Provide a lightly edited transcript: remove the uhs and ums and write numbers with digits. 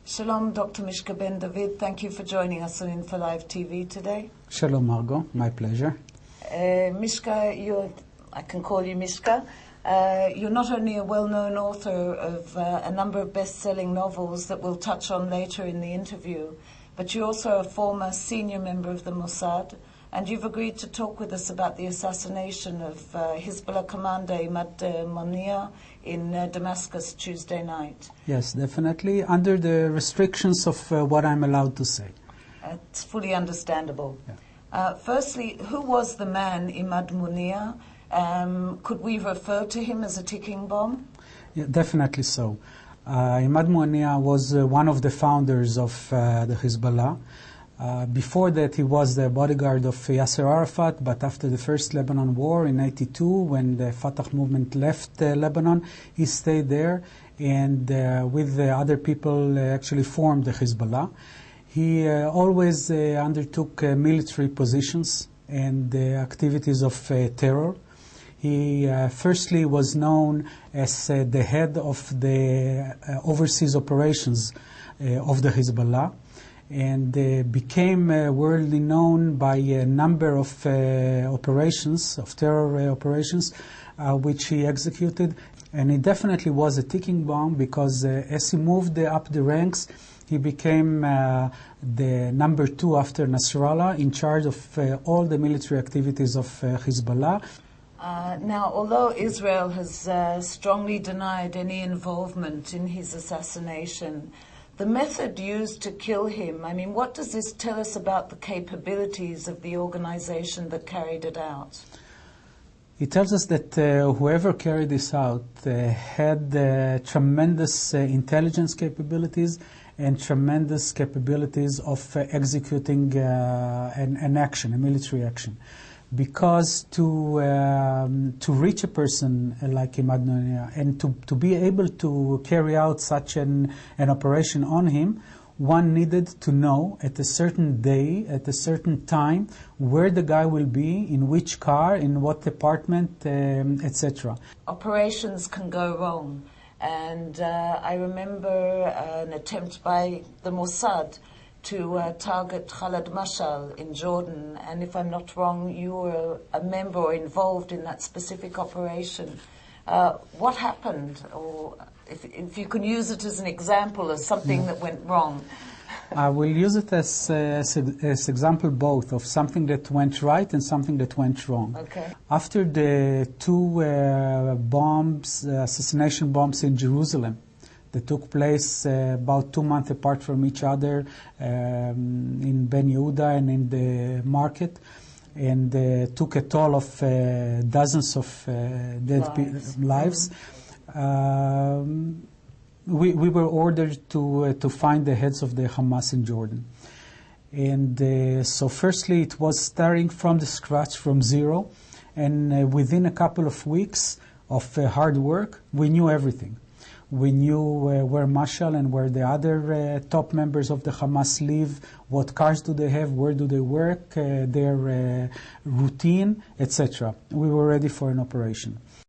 Shalom, Dr Mishka Ben-David. Thank you for joining us on Info Live TV today. Shalom, Margot. My pleasure. Mishka, I can call you Mishka. You're not only a well-known author of a number of best-selling novels that we'll touch on later in the interview, but you're also a former senior member of the Mossad, and you've agreed to talk with us about the assassination of Hezbollah commander Moughaniyeh in Damascus Tuesday night. Yes, definitely, under the restrictions of what I'm allowed to say. It's fully understandable. Yeah. Firstly, who was the man, Moughaniyeh? Could we refer to him as a ticking bomb? Yeah, definitely so. Moughaniyeh was one of the founders of the Hezbollah. Before that, he was the bodyguard of Yasser Arafat, but after the first Lebanon war in '82, when the Fatah movement left Lebanon, he stayed there and with the other people actually formed the Hezbollah. He always undertook military positions and activities of terror. He firstly was known as the head of the overseas operations of the Hezbollah, and became worldly known by a number of operations, of terror operations, which he executed. And he definitely was a ticking bomb because as he moved up the ranks, he became the number 2 after Nasrallah, in charge of all the military activities of Hezbollah. Now, although Israel has strongly denied any involvement in his assassination, the method used to kill him, I mean, what does this tell us about the capabilities of the organization that carried it out? It tells us that whoever carried this out had tremendous intelligence capabilities and tremendous capabilities of executing an action, a military action. Because to reach a person like Moughaniyeh and to be able to carry out such an operation on him, one needed to know at a certain day, at a certain time, where the guy will be, in which car, in what apartment, etc. Operations can go wrong. And I remember an attempt by the Mossad to target Khaled Mashal in Jordan, and if I'm not wrong, you were a member or involved in that specific operation. What happened, or if you can use it as an example of something that went wrong? I will use it as example both of something that went right and something that went wrong. Okay. After the 2 assassination bombs in Jerusalem, that took place about 2 months apart from each other in Ben Yehuda and in the market, and took a toll of dozens of dead lives. We were ordered to find the heads of the Hamas in Jordan. And so firstly it was starting from the scratch, from zero, and within a couple of weeks of hard work, we knew everything. We knew where Mashal and where the other top members of the Hamas live, what cars do they have, where do they work, their routine, etc. We were ready for an operation.